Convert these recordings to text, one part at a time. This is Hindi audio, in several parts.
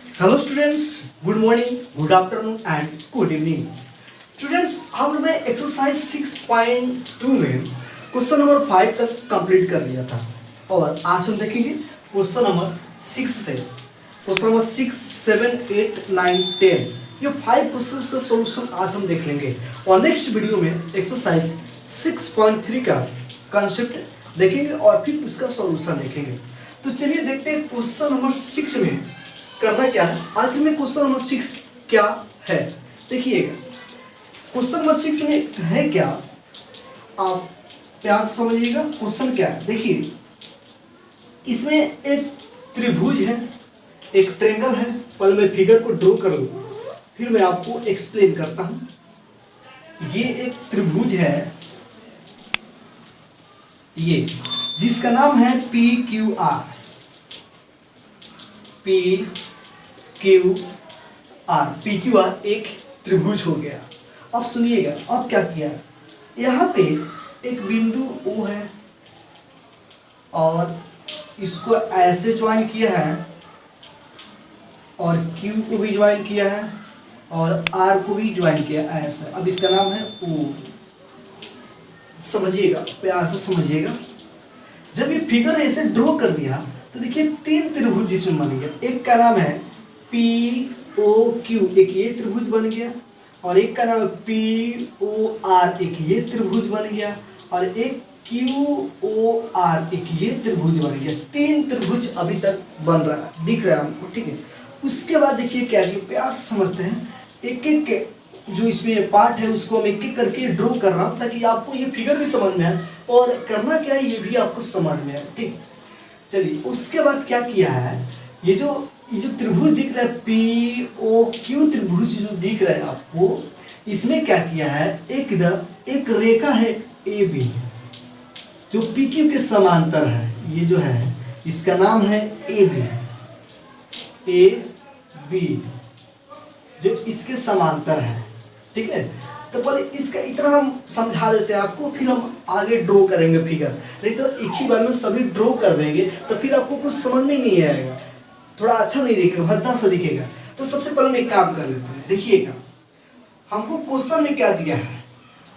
Hello students, good morning, good afternoon and good evening. Students, आज मैं एक्सरसाइज 6.2 में क्वेश्चन नंबर 5 तक कंप्लीट कर लिया था और आज हम देखेंगे क्वेश्चन नंबर 6 से क्वेश्चन नंबर 6, 7, 8, 9, 10 ये 5 क्वेश्चंस का सॉल्यूशन आज हम देख लेंगे और नेक्स्ट वीडियो में एक्सरसाइज 6.3 का कॉन्सेप्ट देखेंगे और फिर उसका सॉल्यूशन देखेंगे। तो चलिए देखते हैं क्वेश्चन नंबर 6 में करना क्या है। आखिर में क्वेश्चन नंबर 6 क्या है देखिएगा। क्वेश्चन नंबर 6 में है क्या, आप प्यार से समझिएगा। क्वेश्चन क्या है देखिए, इसमें एक त्रिभुज है, एक ट्रायंगल है। पहले मैं फिगर को ड्रॉ कर लूँ फिर मैं आपको एक्सप्लेन करता हूँ। ये एक त्रिभुज है, ये जिसका नाम है PQR। PQR एक त्रिभुज हो गया। अब सुनिएगा, अब क्या किया, यहाँ पे एक बिंदु O है और इसको ऐसे ज्वाइन किया है और Q को भी ज्वाइन किया है और R को भी ज्वाइन किया ऐसे। अब इसका नाम है O। समझिएगा, प्यार से समझिएगा। जब ये फिगर ऐसे ड्रॉ कर दिया तो देखिए 3 त्रिभुज इसमें बन गया। एक का नाम है POQ, एक ये त्रिभुज बन गया, और एक का नाम है POR, एक ये त्रिभुज बन गया, और एक QOR, एक ये त्रिभुज बन गया। 3 त्रिभुज अभी तक बन रहा है, दिख रहा है हमको, ठीक है। उसके बाद देखिए क्या है, प्यार से समझते हैं। एक एक जो इसमें पार्ट है उसको हम एक एक करके ड्रॉ कर रहा हूँ ताकि आपको ये फिगर भी समझ में आए और करना क्या है ये भी आपको समझ में आए, ठीक। चलिए उसके बाद क्या किया है, ये जो त्रिभुज दिख रहा है POQ त्रिभुज जो दिख रहा है आपको, इसमें क्या किया है, एक रेखा है AB जो PQ के समांतर है। ये जो है इसका नाम है AB जो इसके समांतर है, ठीक है। तो पहले इसका इतना हम समझा देते हैं आपको, फिर हम आगे ड्रॉ करेंगे फिगर। नहीं तो एक ही बार में सभी ड्रॉ कर देंगे तो फिर आपको कुछ समझ में नहीं आएगा, थोड़ा अच्छा नहीं दिखेगा, भद्दा सा दिखेगा। तो सबसे पहले हम एक काम कर लेते हैं। देखिएगा, हमको क्वेश्चन में क्या दिया है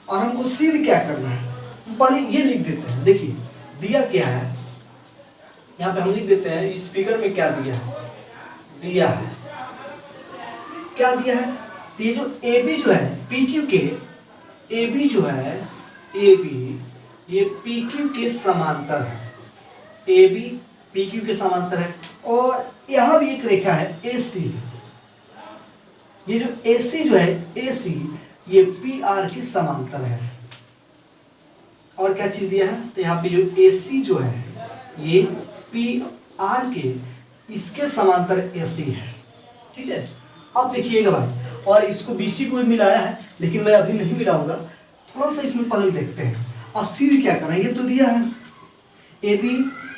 और हमको सीध क्या करना है, पहले ये लिख देते हैं। देखिए दिया क्या है, यहाँ पे हम लिख देते हैं इस फिगर में क्या दिया है, क्या दिया है। तो ये जो AB जो है PQ के, AB जो है AB ये PQ के समांतर है, AB PQ के समांतर है। और यहाँ भी एक रेखा है AC, ये जो AC जो है AC ये PR के समांतर है। और क्या चीज दिया है, तो यहाँ पे जो AC जो है ये PR के इसके समांतर AC है, ठीक है। अब देखिएगा भाई, और इसको BC को भी मिलाया है लेकिन मैं अभी नहीं मिलाऊंगा, थोड़ा सा इसमें पहले देखते हैं। अब सीधे क्या करेंगे, तो दिया है AB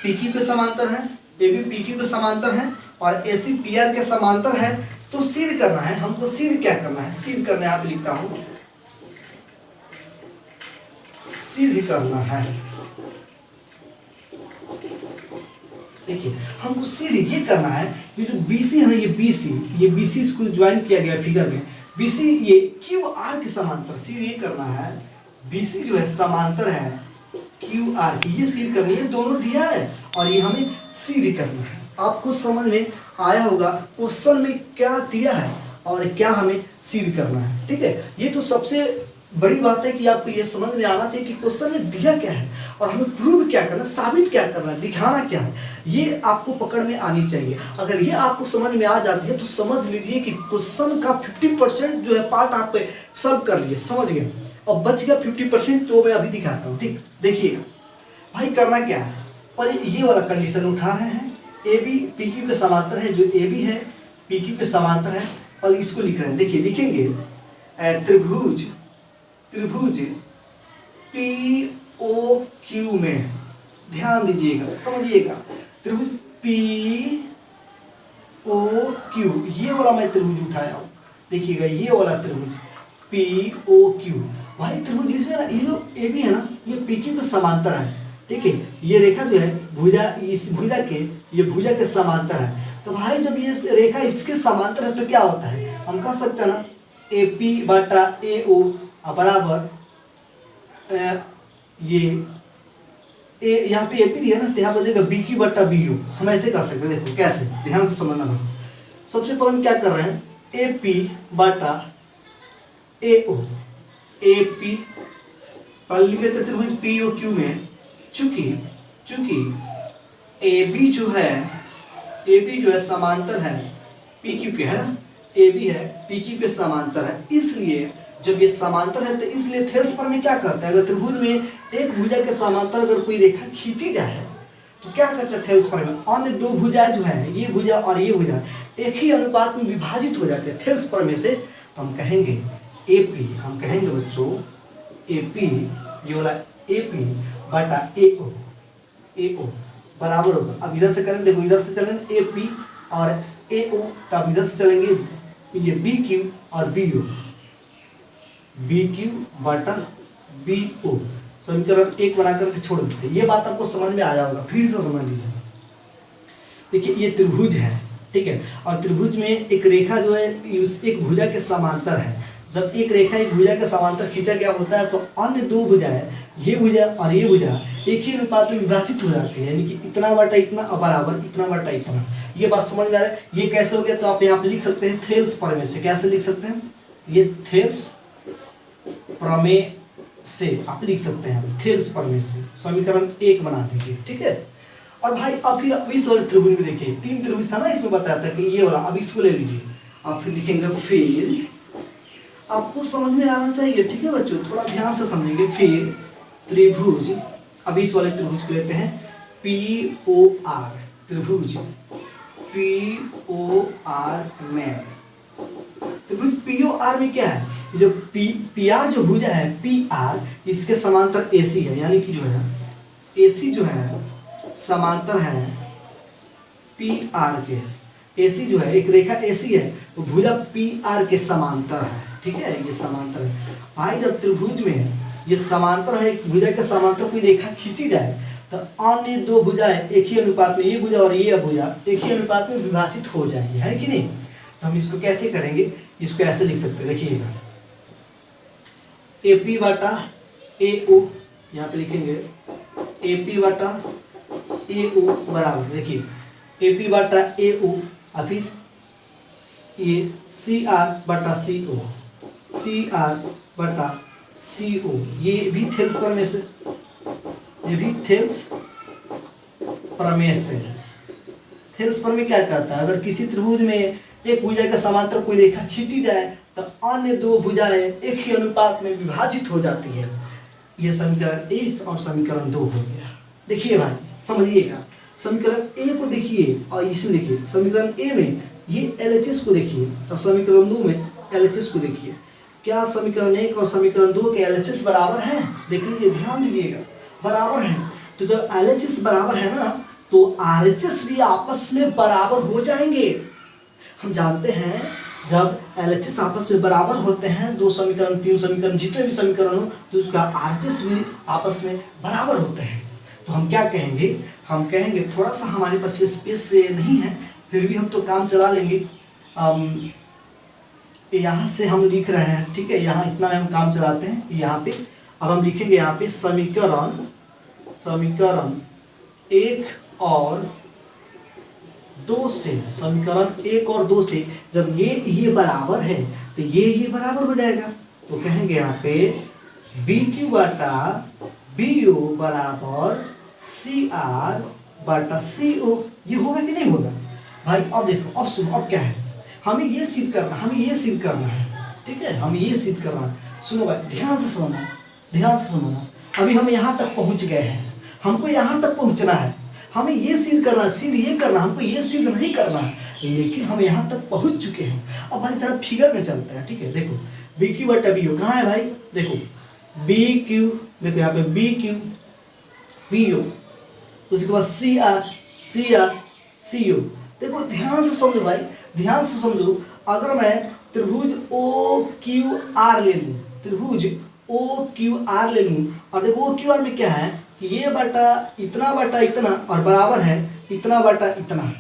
PQ के समांतर है, AB PQ के समांतर है और AC PR के समांतर है। तो सीध करना है हमको, सीध क्या करना है, सीध करना है, यहाँ पे लिखता हूँ सीध करना है। देखिए हमको सीधे ये करना है, ये जो BC है ना, ये BC इसको ज्वाइन किया गया फिगर में। BC ये QR के समांतर, सीधे ये करना है। BC जो है समांतर है QR की, ये सीध करनी है। दोनों दिया है और ये हमें सीधे करना है। आपको समझ में आया होगा क्वेश्चन में क्या दिया है और क्या हमें सीध करना है, ठीक है। ये तो सबसे बड़ी बात है कि आपको ये समझ में आना चाहिए कि क्वेश्चन में दिया क्या है और हमें प्रूव क्या करना है, साबित क्या करना है, दिखाना क्या है, ये आपको पकड़ में आनी चाहिए। अगर ये आपको समझ में आ जाती है तो समझ लीजिए कि क्वेश्चन का 50% जो है पार्ट आप सॉल्व कर लिए, समझ गए। और बच गया 50%, तो मैं अभी दिखाता हूँ, ठीक। देखिएगा भाई, करना क्या है, पर ये वाला कंडीशन उठा रहे हैं। AB PQ के समांतर है, जो AB है PQ के समांतर है, और इसको लिख रहे हैं। देखिए लिखेंगे त्रिभुज POQ में, ध्यान दीजिएगा, समझिएगा। त्रिभुज POQ, ये वाला मैं त्रिभुज उठाया हूँ, देखिएगा ये वाला त्रिभुज POQ। भाई त्रिभुज इसमें ना, ये जो AB है ना, ये PQ के समांतर है, ठीक है। ये रेखा जो है भुजा, इस भुजा के, ये भुजा के समांतर है। तो भाई जब ये रेखा इसके समांतर है तो क्या होता है, हम कह सकते हैं ना ए पी बटा ए ओ बराबर ये ए, यहाँ पे ए पी दिया ना तो यहाँ बजेगा बी क्यू बटा बी यू। हम ऐसे कर सकते हैं, देखो कैसे, ध्यान से समझना भाई। सबसे पहले हम क्या कर रहे हैं, ए पी बटा ए ओ, ए पी पहले लिखे थे त्रिभुज पी ओ क्यू में, चूंकि ए बी जो है समांतर है पी क्यू के, है ना, ए बी है पी क्यू के समांतर है, इसलिए जब ये समांतर है तो इसलिए थेल्स पर में क्या करता है, अगर त्रिभुज में एक भुजा के समांतर अगर कोई रेखा खींची जाए तो क्या करता है थेल्स पर में, अन्य दो भुजाएं जो है, ये भुजा और ये भुजा एक ही अनुपात में विभाजित हो जाते हैं थेल्स पर में से। तो हम कहेंगे ए पी, हम कहेंगे बच्चों ए पी, ये वाला ए पी बटा ए ओ बराबर होगा, अब इधर से करेंगे, देखो इधर से चलेंगे ए पी और ए ओ, तब इधर से चलेंगे ये बी क्यू और बी ओ, बी क्यू बटा बी ओ, समीकरण 1 बना करके छोड़ देते हैं। ये बात आपको समझ में आ जाएगा, फिर से समझ लीजिए। देखिए ये त्रिभुज है, ठीक है, और त्रिभुज में एक रेखा जो है एक भुजा के समांतर है। जब एक रेखा एक भुजा के समांतर खींचा गया होता है तो अन्य दो भुजाएं, ये भुजा और ये भुजा एक ही अनुपात में विभाजित हो जाती है, यानी कि इतना बटा इतना बराबर इतना बटा इतना। ये बात समझ में आ रहा है, ये कैसे हो गया, तो आप यहाँ पे लिख सकते हैं थेल्स प्रमेय से। कैसे लिख सकते हैं, ये थेल्स प्रमेय से आप लिख सकते हैं, थेल्स प्रमेय से समीकरण 1 बना दीजिए, ठीक है। और भाई अब फिर इस वाले त्रिभुज में देखिए, 3 त्रिभुज था ना, इसमें बताया था कि ये वाला, अब इसको ले लीजिए, आप फिर लिखेंगे, फिर आपको समझ में आना चाहिए, ठीक है बच्चों, थोड़ा ध्यान से समझेंगे। फिर त्रिभुज, अब इस वाले त्रिभुज को लेते हैं पी ओ आर, त्रिभुज पी ओ आर में, त्रिभुज पी ओ आर में क्या है, जो पी आर जो भुजा है पी आर, इसके समांतर ए सी है, यानी कि जो है ए सी जो है समांतर है पी आर के, ए सी जो है एक रेखा ए सी है वो भुजा पी आर के समांतर है, ठीक है, ये समांतर है। भाई जब त्रिभुज में ये समांतर है, एक भुजा के समांतर कोई रेखा खींची जाए तो अन्य दो भुजाएं एक ही अनुपात में, ये भुजा और ये भुजा एक ही अनुपात में विभाजित हो जाएंगे, है कि नहीं। तो हम इसको कैसे करेंगे, इसको ऐसे लिख सकते हैं, देखिएगा ए पी बटा ए ओ, यहाँ पे लिखेंगे ए पी बटा ए ओ बराबर, देखिए ए पी बटा ए ओ, और फिर ये सी आर बटा सी ओ, सी आर बटा सी ओ, ये भी थेल्स प्रमेय से, ये भी थेल्स प्रमेय से। थेल्स प्रमेय क्या कहता है, अगर किसी त्रिभुज में एक भुजा के समांतर कोई रेखा खींची जाए तो अन्य दो भुजाएं एक ही अनुपात में विभाजित हो जाती है। ये समीकरण 1 और समीकरण 2 हो गया। देखिए भाई समझिएगा, समीकरण ए को देखिए और इसमें देखिए, समीकरण ए में ये LHS को देखिए और समीकरण 2 में LHS को देखिए। क्या समीकरण 1 और समीकरण 2 के LHS बराबर है, देख लीजिए, ध्यान दीजिएगा, बराबर है। तो जब LHS बराबर है ना तो RHS भी आपस में बराबर हो जाएंगे। हम जानते हैं जब LHS आपस में बराबर होते हैं, 2 समीकरण 3 समीकरण जितने भी समीकरण हो तो उसका RHS भी आपस में बराबर होते हैं। तो हम क्या कहेंगे, हम कहेंगे थोड़ा सा हमारे पास स्पेस नहीं है, फिर भी हम तो काम चला लेंगे। यहाँ से हम लिख रहे हैं, ठीक है, यहाँ इतना हम काम चलाते हैं यहाँ पे। अब हम लिखेंगे यहाँ पे समीकरण 1 और 2 से, समीकरण 1 और 2 से जब ये बराबर है तो ये बराबर हो जाएगा। तो कहेंगे यहाँ पे बी क्यू बटा बी ओ बराबर सी आर बटा सी ओ, ये होगा कि नहीं होगा भाई। अब देखो, अब सुनो, अब क्या है, हमें ये सिद्ध करना है, ठीक है, हमें ये सिद्ध करना है। सुनो भाई, ध्यान से सुनना, अभी हम यहाँ तक पहुँच गए हैं, हमको यहाँ तक पहुँचना है, हमें ये सिद्ध करना है, सिद्ध ये करना, हमको ये सिद्ध नहीं करना है, लेकिन हम यहाँ तक पहुँच चुके हैं। अब भाई जरा फिगर में चलते हैं, ठीक है। देखो बी क्यू बटा बी ओ कहाँ है भाई, देखो बी क्यू, देखो यहाँ पे बी क्यू बी ओ, उसके बाद सी आर सी ओ। देखो ध्यान से समझो भाई, ध्यान से समझो, अगर मैं त्रिभुज ओ क्यू आर ले लूँ, त्रिभुज ओ क्यू आर ले लूँ, और देखो ओ क्यू आर में क्या है कि ये बटा इतना और बराबर है इतना बटा इतना।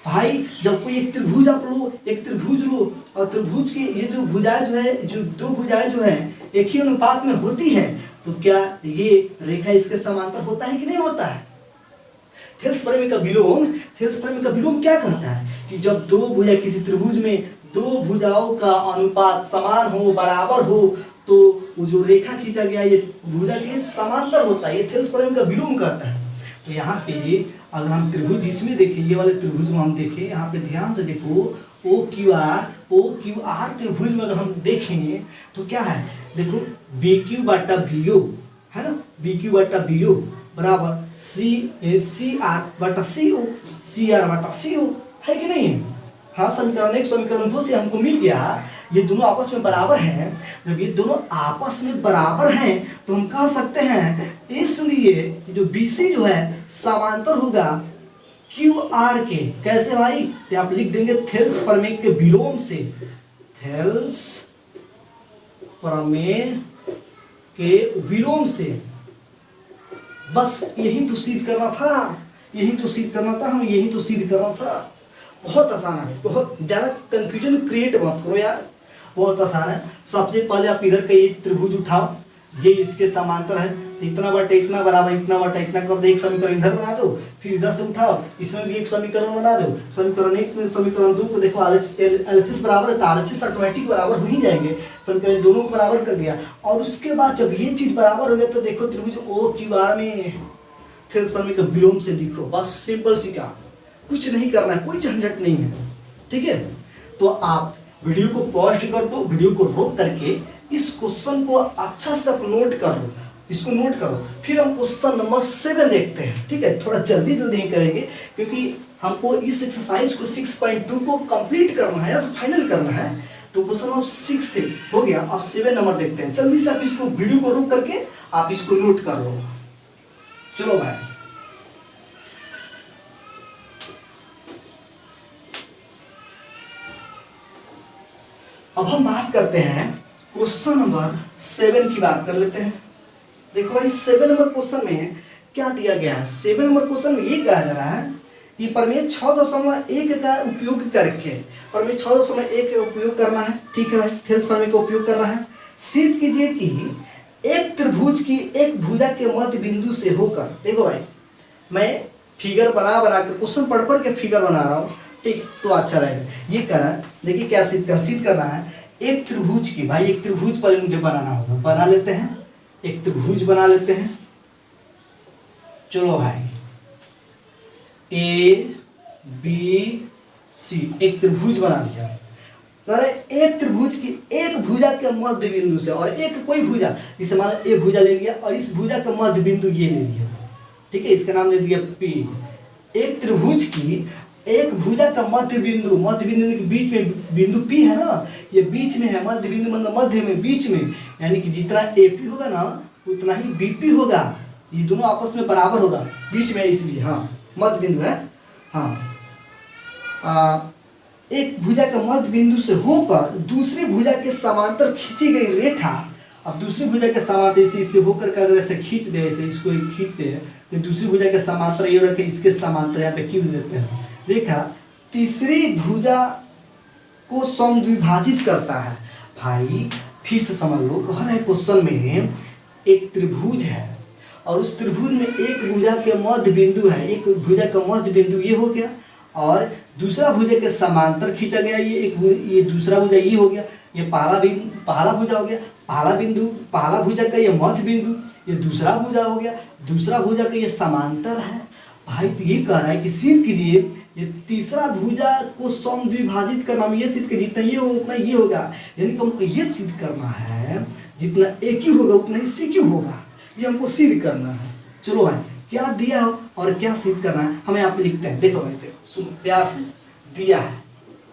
भाई जब कोई एक त्रिभुज आप लो, एक त्रिभुज लो, और त्रिभुज की ये जो भुजाएं जो है, जो दो भुजाएं जो है एक ही अनुपात में होती है, तो क्या ये रेखा इसके समांतर होता है कि नहीं होता है? थेल्स प्रमेय का विलोम, थेल्स प्रमेय का विलोम क्या कहता है कि जब दो भुजा किसी त्रिभुज में दो भुजाओं का अनुपात समान हो, बराबर हो, तो वो जो रेखा खींचा गया ये भुजा के समांतर होता है। ये थेल्स प्रमेय का विलोम करता है। तो यहाँ पे अगर हम त्रिभुज इसमें देखें, ये वाले त्रिभुज में हम देखें, यहाँ पे ध्यान से देखो, ओ क्यू आर त्रिभुज में अगर हम देखेंगे तो क्या है, देखो बी क्यू बटा बी ओ है ना, बी क्यू बटा बी ओ बराबर सी आर बटा सी ओ, सी आर बटा सी ओ, है कि नहीं? हाँ, समीकरण 1 समीकरण 2 से हमको मिल गया ये दोनों आपस में बराबर हैं। जब ये दोनों आपस में बराबर हैं तो हम कह सकते हैं, इसलिए जो BC जो है समांतर होगा QR के। कैसे भाई? तो आप लिख देंगे थेल्स प्रमेय के विलोम से, थेल्स प्रमेय के विलोम से। बस यही तो सिद्ध करना था, यही तो सिद्ध करना था, हम यही तो सिद्ध करना था। बहुत आसान है, बहुत ज़्यादा कंफ्यूजन क्रिएट मत करो यार, बहुत आसान है। सबसे पहले आप इधर का एक त्रिभुज उठाओ, ये इसके समांतर है, तो इतना बटे इतना बराबर इतना बटे इतना कर दो, एक समीकरण इधर बना दो, फिर इधर से उठाओ, इसमें भी एक समीकरण बना दो। समीकरण 1 में समीकरण 2 को देखो, LHS बराबर है तो RHS ऑटोमेटिक बराबर हो ही जाएंगे। समीकरण दोनों को बराबर कर दिया, और उसके बाद जब ये चीज़ बराबर हो गया तो देखो त्रिभुज OQR में थेल्स प्रमेय का विलोम से लिखो। बस सिंपल सी काम, कुछ नहीं करना है, कोई झंझट नहीं है, ठीक है? तो आप वीडियो को पॉज कर दो, वीडियो को रोक करके इस क्वेश्चन को अच्छा से नोट कर लो, इसको नोट करो, फिर हम क्वेश्चन नंबर 7 देखते हैं, ठीक है? थोड़ा जल्दी जल्दी ही करेंगे क्योंकि हमको इस एक्सरसाइज को 6.2 को कंप्लीट करना है, फाइनल करना है। तो क्वेश्चन नंबर 6 से हो गया, अब 7 नंबर देखते हैं। जल्दी से आप इसको वीडियो को रोक करके आप इसको नोट कर लो। चलो भाई, अब हम बात करते हैं क्वेश्चन नंबर 7 की बात कर लेते हैं। देखो भाई 7 नंबर क्वेश्चन में क्या दिया गया है? 7 नंबर क्वेश्चन में ये कहा जा रहा है कि प्रमेय 6.1 का उपयोग करके, प्रमेय 6.1 का उपयोग करना है, ठीक है भाई, थेल्स प्रमेय का उपयोग करना है। सिद्ध कीजिए कि एक त्रिभुज की एक भुजा के मध्य बिंदु से होकर, देखो भाई मैं फिगर बना कर क्वेश्चन पढ़ के फिगर बना रहा हूँ, ठीक, तो अच्छा रहेगा। ये करा, देखिए क्या सिद्ध करना है। एक त्रिभुज की, भाई एक त्रिभुज पर मुझे बनाना होगा, बना लेते हैं, एक त्रिभुज बना लेते हैं। चलो भाई ABC एक त्रिभुज बना लिया। एक त्रिभुज की एक भुजा के मध्य बिंदु से, और एक कोई भुजा, जैसे मान लो ए भुजा ले लिया और इस भुजा का मध्य बिंदु ये ले लिया, ठीक है, इसका नाम दे दिया P। एक त्रिभुज की एक भुजा का मध्य बिंदु के बीच में बिंदु P है ना, ये बीच में है, मध्य बिंदु मतलब मध्य में, बीच में, यानी कि जितना AP होगा ना उतना ही BP होगा, ये दोनों आपस में बराबर होगा, बीच में इसलिए, हाँ मध्य बिंदु है, हाँ। एक भुजा का मध्य बिंदु से होकर दूसरी भुजा के समांतर खींची गई रेखा, अब दूसरी भुजा के समांतर इससे होकर के अगर ऐसे खींच दे, ऐसे इसको खींच दे तो दूसरी भुजा के समांतर ये रखे, इसके समांतर यहाँ पे क्यों देते हैं रेखा, तीसरी भुजा को समद्विभाजित करता है। भाई फिर से समझ लो, कह रहे क्वेश्चन में एक त्रिभुज है और उस त्रिभुज में एक भुजा के मध्य बिंदु है, एक भुजा का मध्य बिंदु ये हो गया और दूसरा भुजा के समांतर खींचा गया, ये दूसरा भुजा ये हो गया, ये पहला भुजा हो गया, पहला भुजा का ये मध्य बिंदु, ये दूसरा भुजा हो गया, दूसरा भुजा का ये समांतर है। भाई तो ये कह रहा है कि सिद्ध कीजिए ये तीसरा भुजा को समद्विभाजित करना, ये सिद्ध कीजिए जितना ये होगा उतना ये होगा, यानी कि हमको ये सिद्ध करना है जितना ए क्यू होगा उतना ही सी क्यू होगा, ये हमको सिद्ध करना है। चलो भाई क्या दिया हो और क्या सिद्ध करना है हमें यहाँ पे लिखते हैं। देखो भाई देखो, सुनो प्यार से, दिया है,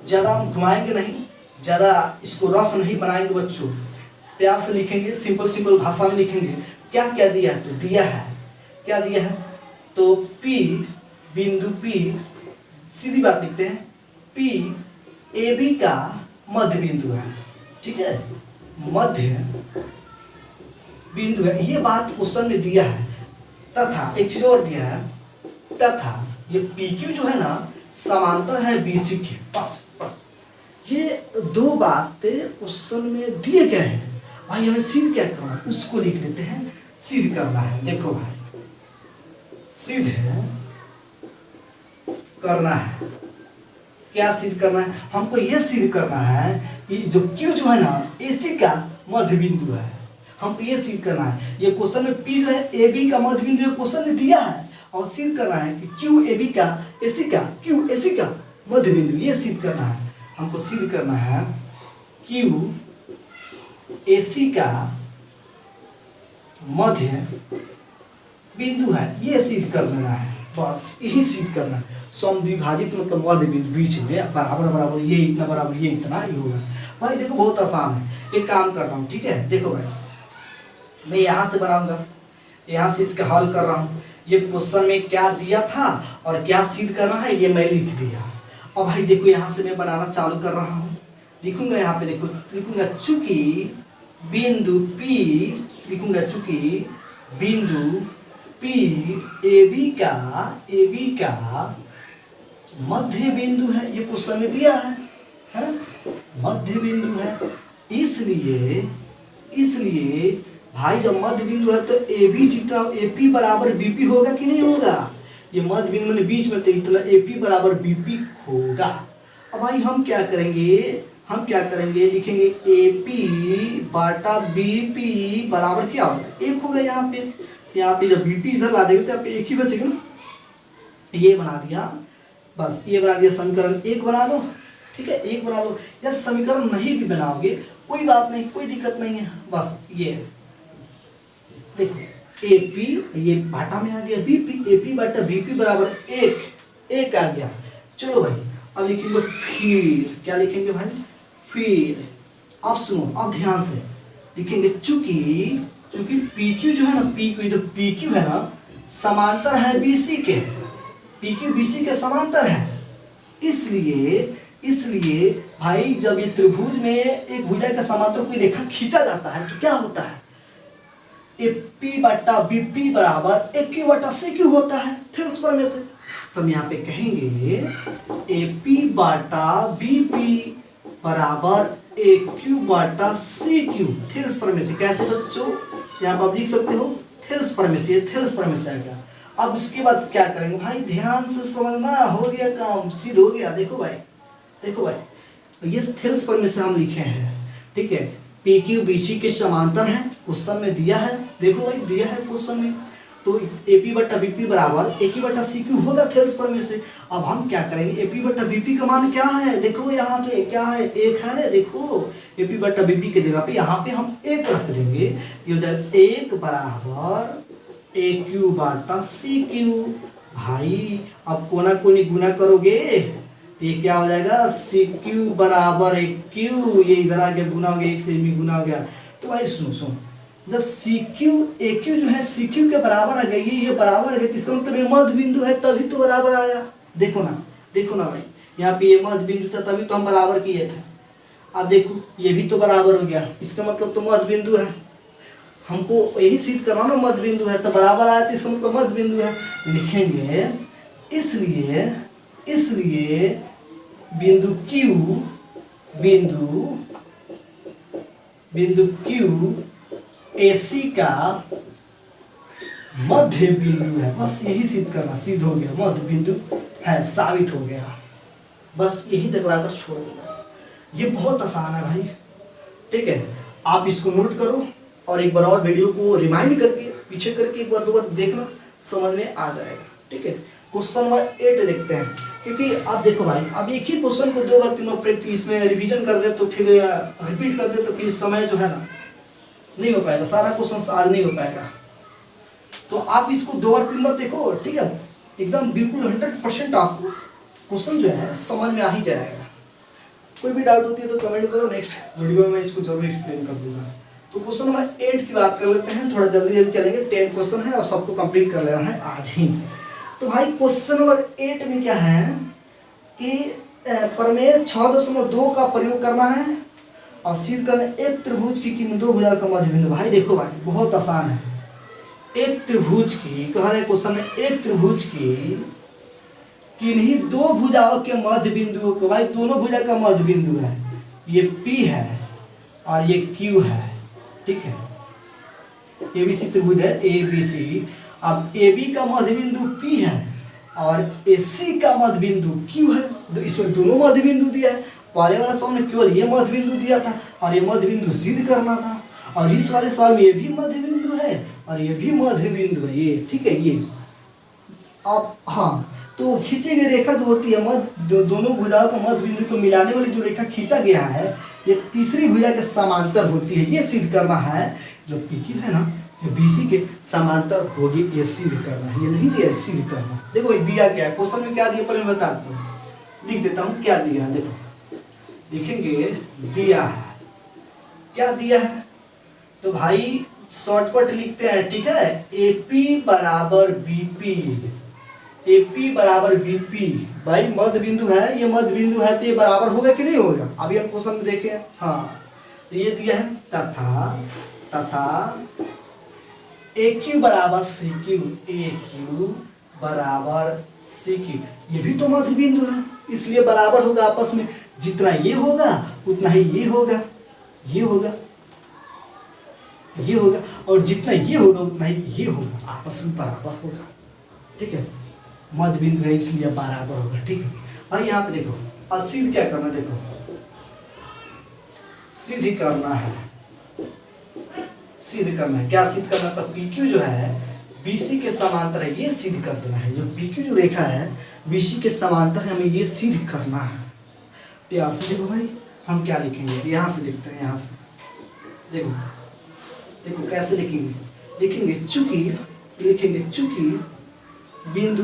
ज़्यादा हम घुमाएंगे नहीं, ज़्यादा इसको रफ नहीं बनाएंगे बच्चों, प्यार से लिखेंगे, सिंपल भाषा में लिखेंगे। क्या क्या दिया है? तो दिया है, क्या दिया है? तो P बिंदु P, सीधी बात लिखते हैं, P AB का मध्य बिंदु है, ठीक है, मध्य बिंदु है, ये बात क्वेश्चन में दिया है। तथा एक चीज और दिया है, तथा ये PQ जो है ना, समांतर है बीसी के। बस बस ये दो बातें क्वेश्चन में दिए गए हैं। भाई हमें सिद्ध क्या करना है उसको लिख लेते हैं, सिद्ध करना है। देखो भाई सिद्ध करना है, क्या सिद्ध करना है? हमको यह सिद्ध करना है कि जो Q जो है ना AC का मध्य बिंदु है। हमको ये सिद्ध करना है, ये क्वेश्चन में P जो है AB का मध्य बिंदु क्वेश्चन ने दिया है, और सिद्ध करना है कि Q AB का Q AC का मध्य बिंदु, ये सिद्ध करना है। हमको सिद्ध करना है Q AC का मध्य बिंदु है, ये सिद्ध कर देना है। बस यही सिद्ध करना है। समद्विभाजित मतलब मध्य बिंदु बीच में बराबर बराबर, ये इतना बराबर ये इतना ही होगा। भाई देखो बहुत आसान है, एक काम कर रहा हूँ, ठीक है। देखो भाई मैं यहाँ से बनाऊंगा, यहाँ से इसका हल कर रहा हूँ। ये क्वेश्चन में क्या दिया था और क्या सिद्ध करना है ये मैं लिख दिया। अब भाई देखो यहाँ से मैं बनाना चालू कर रहा हूँ, लिखूंगा यहाँ पे। देखो लिखूंगा चूंकि बिंदु P, लिखूंगा चूंकि बिंदु P AB का मध्य बिंदु है, ये क्वेश्चन में दिया है ना, मध्य बिंदु है। इसलिए भाई जब मध्य बिंदु है तो AB जितना AP बराबर BP होगा कि नहीं होगा? ये मध्य बिंदु में बीच में तो इतना AP बराबर BP होगा। अब भाई हम क्या करेंगे, लिखेंगे AP बटा BP बराबर क्या होगा? एक होगा। यहाँ पे जब BP इधर ला देंगे तो यहाँ पे एक ही बचेगा ना, ये बना दिया। बस ये बना दिया, समीकरण एक बना दो, ठीक है, एक बना लो। यार समीकरण नहीं भी बनाओगे कोई बात नहीं, कोई दिक्कत नहीं है। बस ये देखो AP ये बाटा में आ गया, BP AP बटा BP बराबर एक आ गया। चलो भाई अब लिखेंगे फिर, क्या लिखेंगे भाई? फिर अब सुनो, अब ध्यान से लिखेंगे चूंकि PQ जो है ना, PQ है ना समांतर है BC के, PQ BC के समांतर है। इसलिए भाई जब ये त्रिभुज में एक भुजा का समांतर कोई रेखा खींचा जाता है तो क्या होता है? AP बटा BP बराबर AQ बटा CQ होता है थेल्स प्रमेय से। तो हम यहाँ पे कहेंगे AP बटा BP बराबर AQ बटा CQ थेल्स प्रमेय से। कैसे बच्चों? यहाँ पर आप लिख सकते हो थेल्स प्रमेय से, थेल्स प्रमेय से आएगा। अब उसके बाद क्या करेंगे भाई? ध्यान से समझना, हो गया काम, सिद्ध हो गया। देखो भाई ये थेल्स प्रमेय से हम लिखे हैं, ठीक है। PQ BC के समांतर है, क्वेश्चन में दिया है। देखो भाई दिया है क्वेश्चन में, तो AP बटा BP बराबर AQ बटा CQ होगा थेल्स प्रमेय से। अब हम क्या करेंगे? AP बटा BP का मान क्या है? देखो यहाँ पे क्या है? एक है। देखो AP बटा BP के जगह पे यहाँ पे हम एक रख देंगे, ये हो जाएगा एक बराबर AQ बटा CQ। भाई अब कोना कोनी गुना करोगे तो ये क्या हो जाएगा? CQ बराबर AQ, ये इधर आ गया, गुना हो गया, एक से भी गुना हो गया। तो भाई सुनो, जब AQ जो है CQ के बराबर आ गया, ये बराबर आ गया, इसका मतलब ये मध्य बिंदु है तभी तो बराबर आया। देखो ना भाई, यहाँ पे ये मध्य बिंदु था तभी तो हम बराबर किए थे। अब देखो ये भी तो बराबर हो गया, इसका मतलब तो मध्य बिंदु है। हमको यही सिद्ध करना ना, मध्य बिंदु है तो बराबर आया, तो इसका मतलब मध्य बिंदु है। लिखेंगे इसलिए बिंदु Q AC का मध्य बिंदु है। बस यही सिद्ध करना, सिद्ध हो गया, मध्य बिंदु है, साबित हो गया। बस यही दिखलाकर छोड़ देना। ये बहुत आसान है भाई, ठीक है। आप इसको नोट करो और एक बार और वीडियो को रिमाइंड करके पीछे करके एक बार दो बार देखना, समझ में आ जाएगा, ठीक है। क्वेश्चन नंबर 8 देखते हैं, क्योंकि आप देखो भाई अब एक ही क्वेश्चन को 2 बार 3 बार प्रैक्टिस में रिवीजन कर दे तो फिर रिपीट कर दे तो फिर समय जो है ना नहीं हो पाएगा, सारा क्वेश्चन आज नहीं हो पाएगा। तो आप इसको 2 बार 3 बार देखो, ठीक है, एकदम बिल्कुल 100% आपको क्वेश्चन जो है समझ में आ ही जाएगा। कोई भी डाउट होती है तो कमेंट करो, नेक्स्ट वीडियो में मैं इसको जरूर एक्सप्लेन कर दूंगा। तो क्वेश्चन नंबर 8 की बात कर लेते हैं, थोड़ा जल्दी चलेंगे, 10 क्वेश्चन है और सबको कंप्लीट कर लेना है आज ही। तो भाई क्वेश्चन नंबर 8 में क्या है कि प्रमेय 6.2 का प्रयोग करना है और सिद्ध करना एक त्रिभुज की किन 2 भुजा का मध्य बिंदु। भाई देखो भाई बहुत आसान है। एक त्रिभुज की कह रहे क्वेश्चन में, एक त्रिभुज की किन्हीं दो भुजाओं के मध्य बिंदुओं को, भाई दोनों भुजा का मध्य बिंदु है, ये P है और ये Q है, ठीक है। ABC त्रिभुज है ABC। अब AB का मध्य बिंदु P है और AC का मध्य बिंदु Q है, तो इसमें दोनों मध्य बिंदु दिया है। पहले वाला सवाल में केवल ये मध्य बिंदु दिया था और ये मध्य बिंदु सिद्ध करना था, और इस वाले सवाल में ये भी मध्य बिंदु है और ये भी मध्य बिंदु है, ये ठीक है। ये अब हाँ, तो खींची गई रेखा जो होती है दोनों भुजाओं का मध्य बिंदु को मिलाने वाली जो रेखा खींचा गया है, ये तीसरी भुजा के समांतर होती है, ये सिद्ध करना है। जो PQ है ना, ये BC के समांतर होगी, ये सिद्ध करना है। ये नहीं दिया, सिद्ध करना। देखो भाई दिया क्या क्वेश्चन में, क्या दिया पहले मैं बता दूँ, लिख देता हूँ क्या दिया है। देखो लिखेंगे, दिया है, क्या दिया है, तो भाई शॉर्टकट लिखते हैं, ठीक है। AP बराबर BP, AP बराबर BP, भाई मध्य बिंदु है, ये मध्य बिंदु है, तो ये बराबर होगा कि नहीं होगा, अभी हम क्वेश्चन में देखें। हाँ, तो ये दिया है, तथा AQ बराबर CQ, AQ बराबर CQ, ये भी तो मध्य बिंदु है, इसलिए बराबर होगा आपस में। जितना ये होगा उतना ही ये होगा, ये होगा, ये होगा, और जितना ये होगा उतना ही ये होगा, आपस में बराबर होगा, ठीक है। मध्य बिंदु है इसलिए बराबर होगा, ठीक है। और यहाँ पे देखो, और सिद्ध क्या करना है, देखो सिद्ध करना है, सिद्ध करना है। क्या सिद्ध करना है, तो PQ जो है BC के समांतर है, ये सिद्ध कर देना है। जो PQ जो रेखा है BC के समांतर है, हमें ये सिद्ध करना है। प्यार से देखो भाई, हम क्या लिखेंगे, यहाँ से लिखते हैं, यहाँ से देखो, देखो कैसे लिखेंगे, लिखेंगे चूंकि बिंदु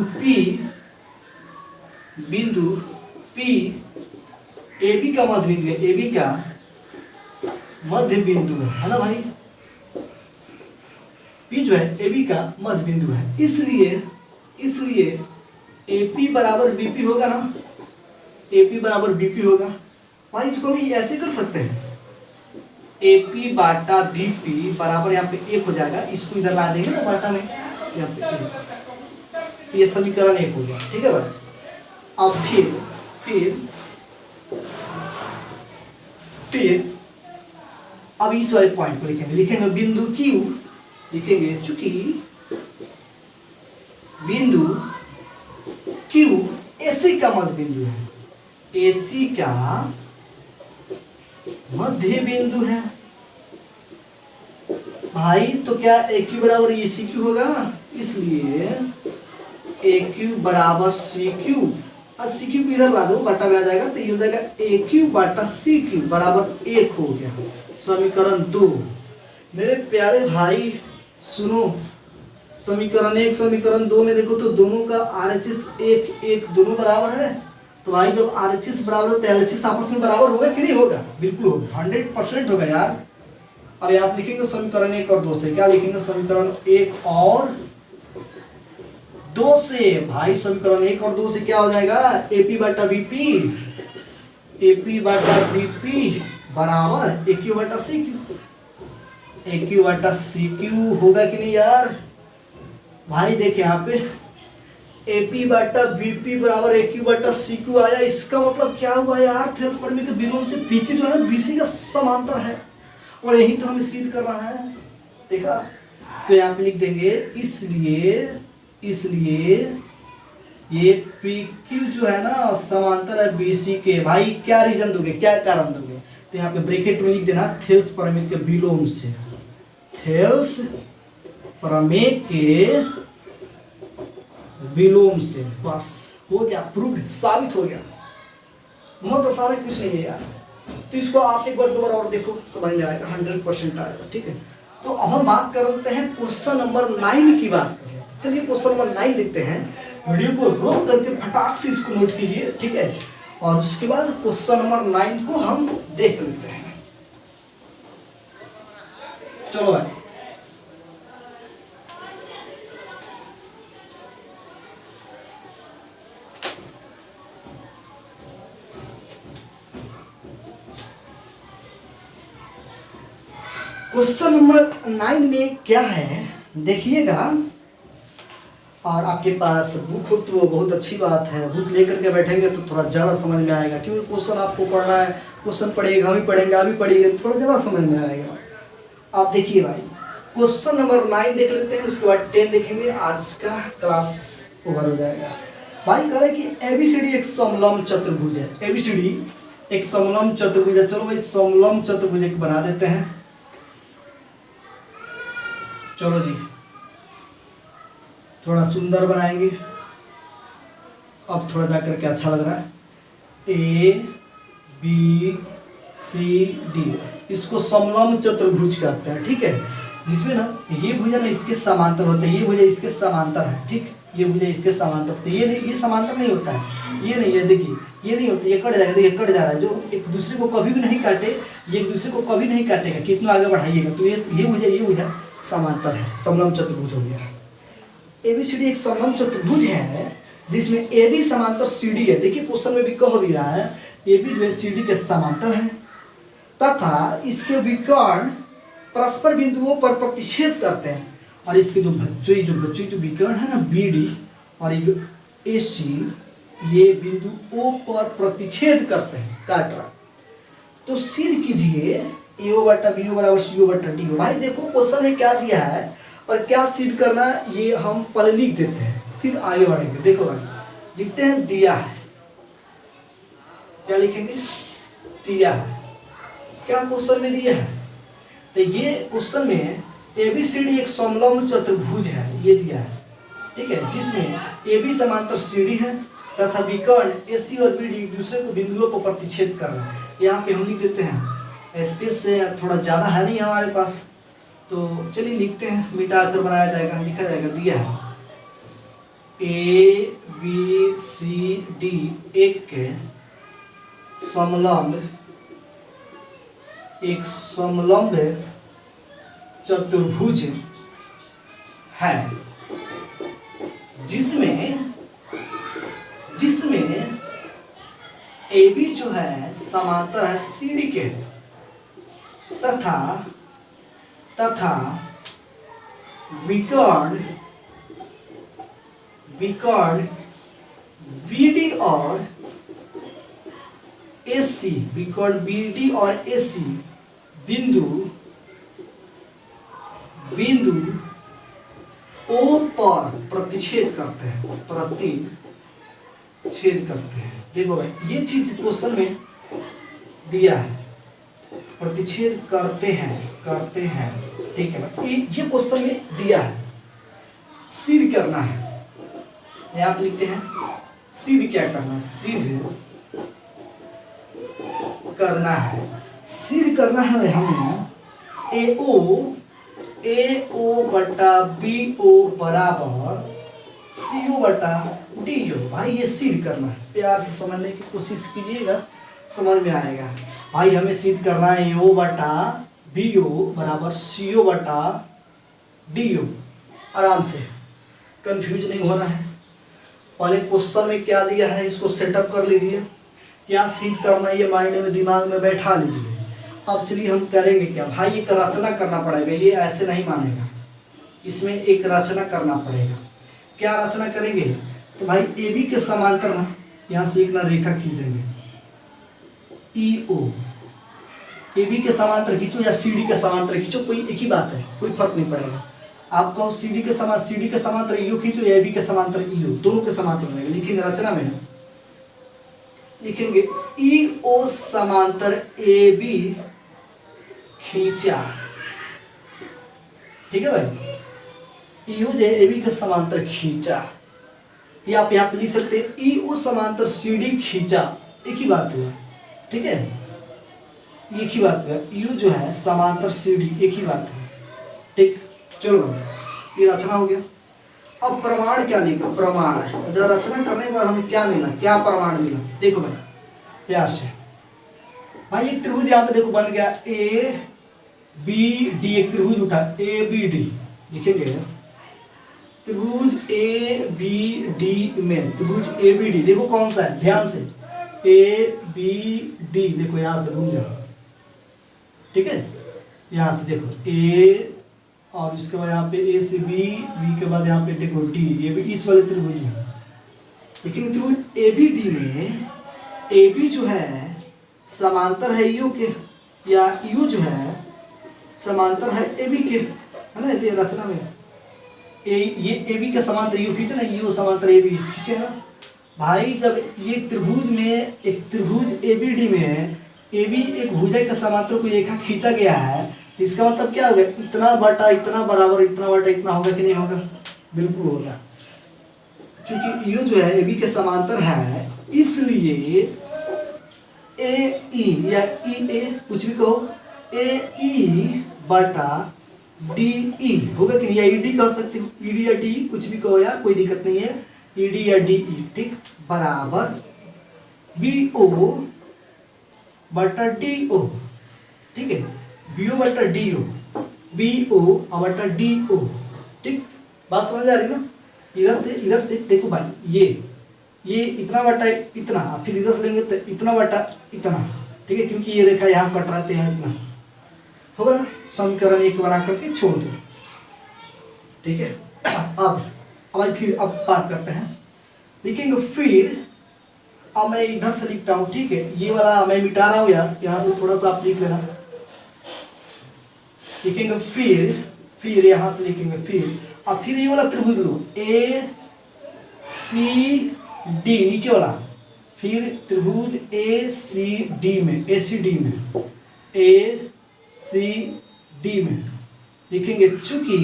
P AB का मध्य बिंदु है, AB का मध्य बिंदु है ना भाई, P जो है AB का मध्य बिंदु है, इसलिए AP बराबर BP होगा ना, AP बराबर BP होगा। भाई इसको हम ऐसे कर सकते हैं, AP बाटा BP बराबर यहाँ पे 1 हो जाएगा, इसको इधर ला देंगे ना बाटा में, यहाँ पे ये समीकरण 1 हो गया, ठीक है भाई। अब फिर अब इस वाले पॉइंट को लिखेंगे बिंदु Q, लिखेंगे चूंकि बिंदु Q AC का मध्य बिंदु है, AC का मध्य बिंदु है भाई, तो क्या AQ बराबर ECQ होगा, इसलिए AQ बराबर CQ, और CQ को इधर ला दो, बटा में आ जाएगा, तो ये हो जाएगा AQ बटा CQ बराबर 1 हो गया, समीकरण 2। मेरे प्यारे भाई सुनो, समीकरण 1 समीकरण 2 में देखो तो दोनों का RHS 1 दोनों बराबर है, तो भाई जब RHS बराबर हो तो LHS आपस में बराबर होगा कि नहीं होगा, बिल्कुल होगा, 100% होगा यार। अब आप लिखेंगे समीकरण 1 और 2 से, क्या लिखेंगे, समीकरण 1 और 2 से, भाई समीकरण 1 और 2 से क्या हो जाएगा, AP बटा BP बराबर AQ बटा CQ, AQ बटा CQ होगा कि नहीं यार। भाई देखिए यहाँ पे AP बटा BP बराबर AQ बटा CQ आया, इसका मतलब क्या हुआ यार, थेल्स परिमेय के विलोम से PQ जो है ना BC का समांतर है, और यही तो हमें सिद्ध करना है, देखा। तो यहाँ पे लिख देंगे, इसलिए ये PQ जो है ना समांतर है BC के। भाई क्या रीजन दोगे, क्या कारण दोगे, तो यहाँ पे ब्रैकेट में लिख देना थेल्स प्रमेय के विलोम से, थेल्स प्रमेय के विलोम से, बस हो गया, प्रूफ साबित हो गया। बहुत आसान है, कुछ नहीं है यार। तो इसको आप एक बार दोबारा और देखो, समझ में आएगा, 100% आएगा, ठीक है। तो अब हम बात कर लेते हैं क्वेश्चन नंबर 9 की बात कर लेते हैं। चलिए क्वेश्चन नंबर 9 देखते हैं, वीडियो को रोक करके फटाक से इसको नोट कीजिए, ठीक है, और उसके बाद क्वेश्चन नंबर 9 को हम देख लेते हैं। चलो भाई, क्वेश्चन नंबर 9 में क्या है देखिएगा। और आपके पास बुक हो तो बहुत अच्छी बात है, बुक लेकर के बैठेंगे तो थोड़ा ज़्यादा समझ में आएगा, क्योंकि क्वेश्चन आपको पढ़ना है, क्वेश्चन पढ़ेगा, हम ही पढ़ेंगे, आप भी पढ़िएगा, थोड़ा ज़्यादा समझ में आएगा। आप देखिए भाई, क्वेश्चन नंबर 9 देख लेते हैं, उसके बाद 10 देखेंगे, आज का क्लास ओवर हो जाएगा। भाई कह रहे कि ABCD एक समलंब चतुर्भुज है, ABCD एक समलंब चतुर्भुज है। चलो भाई समलंब चतुर्भुज एक बना देते हैं। चलो जी, थोड़ा सुंदर बनाएंगे, अब थोड़ा जा करके अच्छा लग रहा है। ABCD इसको समलंब चतुर्भुज कहते हैं, ठीक है, जिसमें ना ये भुजा ना इसके समांतर होते हैं, ये भुजा इसके समांतर है, ठीक, ये भुजा इसके समांतर होते हैं, ये नहीं, ये समांतर नहीं होता है, ये नहीं है, देखिए ये नहीं होता, ये कट जाएगा, देखिए कट जा रहा है, जो एक दूसरे को कभी भी नहीं काटे, ये एक दूसरे को कभी नहीं काटेगा, कितना आगे बढ़ाइएगा, तो ये भुजा समांतर है, समलंब चतुर्भुज हो गया। ABCD एक समलंब चतुर्भुज है जिसमें AB समांतर CD है। देखिए क्वेश्चन में भी कह भी रहा है AB जो है CD के समांतर है तथा इसके विकर्ण परस्पर बिंदुओं पर प्रतिच्छेद करते हैं, और इसके जो विकर्ण है ना BD और ये जो AC, ये बिंदु O पर प्रतिच्छेद करते हैं, काट रहा। तो सिद्ध कीजिए AO बटा BO बराबर CO बटा DO। भाई देखो क्वेश्चन में क्या दिया है और क्या सिद्ध करना है, ये हम पहले लिख देते हैं फिर आगे बढ़ेंगे। देखो भाई लिखते हैं, दिया है, क्या लिखेंगे, दिया है, क्या क्वेश्चन में दिया है, तो ये क्वेश्चन में ABCD एक समलंब चतुर्भुज है, ये दिया है, ठीक है, जिसमें AB समांतर CD है तथा विकर्ण AC और BD एक दूसरे को बिंदुओं पर प्रतिच्छेद कर रहे हैं। यहाँ पे हम लिख देते हैं, स्पेस से थोड़ा ज़्यादा है नहीं हमारे पास, तो चलिए लिखते हैं, मिटा कर बनाया जाएगा, लिखा जाएगा, दिया है ABCD एक समलंब चतुर्भुज है जिसमें AB जो है समांतर है CD के तथा विकर्ण BD और AC, विकर्ण BD और AC बिंदु O पर प्रतिच्छेद करते हैं, देखो भाई ये चीज क्वेश्चन में दिया है, प्रतिच्छेद करते हैं, ठीक है, ये क्वेश्चन में दिया है, सिद्ध करना है, यहाँ पे लिखते हैं सिद्ध क्या करना है, सिद्ध करना है हमें AO बटा BO बराबर CO बटा DO। भाई ये सिद्ध करना है, प्यार से समझने की कोशिश कीजिएगा, समझ में आएगा। भाई हमें सिद्ध करना है AO बटा BO बराबर CO बटा DO। आराम से, कंफ्यूज नहीं होना है, पहले क्वेश्चन में क्या दिया है इसको सेटअप कर लीजिए, क्या सिद्ध करना है ये माइंड में, दिमाग में बैठा लीजिए। अब चलिए हम करेंगे क्या, भाई एक रचना करना पड़ेगा, ये ऐसे नहीं मानेगा, इसमें एक रचना करना पड़ेगा। क्या रचना करेंगे, तो भाई AB के समांतर ना, यहाँ से एक ना रेखा खींच देंगे EO, AB के समांतर खींचो या CD के समांतर खींचो, कोई एक ही बात है, कोई फर्क नहीं पड़ेगा। आप कहो CD के समांतर EO खींचो या AB के समांतर EO, दोनों के समांतर रहेगा। लिखेंगे रचना में, लिखेंगे EO समांतर AB खींचा, ठीक है भाई, EO जो AB के समांतर खींचा, या आप यहाँ पे लिख सकते हैं EO समांतर CD खींचा, एक ही बात हुआ, ठीक है, एक ही बात हुआ, EO जो है समांतर CD, एक ही बात है, ठीक। चलो ये रचना हो गया। अब प्रमाण क्या लिखा, प्रमाण जब रचना करने के बाद हमें क्या मिला, क्या प्रमाण मिला, देखो भाई प्यार से, भाई एक त्रिभुज यहाँ पे देखो बन गया ABD, एक त्रिभुज उठा ABD, लिखेंगे त्रिभुज ABD में, त्रिभुज ABD देखो कौन सा है, ध्यान से ABD, देखो यहाँ से घूम जाओ, ठीक है, यहाँ से देखो A और उसके बाद यहाँ पे ए से बी, बी के बाद यहाँ पे देखो डी, ये भी इस वाले त्रिभुज में। लेकिन त्रिभुज ए बी डी में ए बी जो है समांतर है यू के, या यू जो है समांतर है ए बी के, है ना। ये रचना में ये ए बी के समांतर यू खींचे ना, यू समांतर ए बी खींचे ना भाई। जब ये त्रिभुज में एक त्रिभुज ए बी डी में ए बी एक भुजक के समांतर को रेखा खींचा गया है, तो इसका मतलब क्या होगा, इतना बटा इतना बराबर इतना बटा इतना होगा कि नहीं होगा? बिल्कुल होगा। क्योंकि यू जो है ए बी के समांतर है, इसलिए ए ई या ई ए कुछ भी कहो, ए ई बटा डी ई होगा कि नहीं, या ई डी कह सकते हो, ई डी या डी कुछ भी कहो यार, कोई दिक्कत नहीं है, ई डी या डी ई, ठीक, बराबर बी ओ बटा डी ओ, ठीक है, बी ओ बटा डी ओ, बी ओ बटा डी ओ, ठीक। बात समझ आ रही ना। इधर से देखो भाई, ये इतना बटा इतना, फिर इधर से लेंगे तो इतना बटा इतना, ठीक है, क्योंकि ये रेखा यहाँ कट रहते हैं, इतना होगा ना। समीकरण एक बना करके छोड़ दो, ठीक है। अब फिर अब बात करते हैं, लिखेंगे फिर। अब मैं इधर से लिखता हूँ, ठीक है, ये वाला मैं मिटा रहा हूँ यार, यहाँ से थोड़ा सा आप लिख लेना। लिखेंगे फिर यहाँ से लिखेंगे फिर। अब फिर ये वाला त्रिभुज लो, ए सी डी नीचे वाला, फिर त्रिभुज ए सी डी में, ए सी डी में लिखेंगे। चूंकि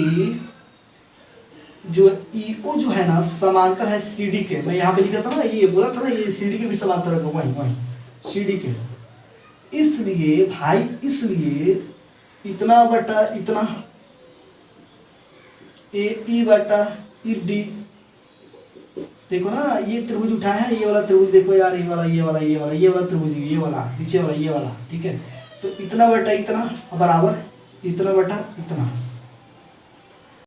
जो ईओ जो है ना समांतर है सी डी के, मैं यहाँ पे लिखा था ना, ये बोला था ना, ये सी डी के भी समांतर है, वहीं सी डी के। इसलिए भाई, इसलिए इतना बटा इतना, ए ई बटा ई डी, देखो ना ये त्रिभुज उठा है, ये वाला त्रिभुज देखो यार, ये वाला त्रिभुज, ये वाला नीचे वाला, ये वाला, ठीक है। तो इतना बटा इतना बराबर इतना बटा इतना,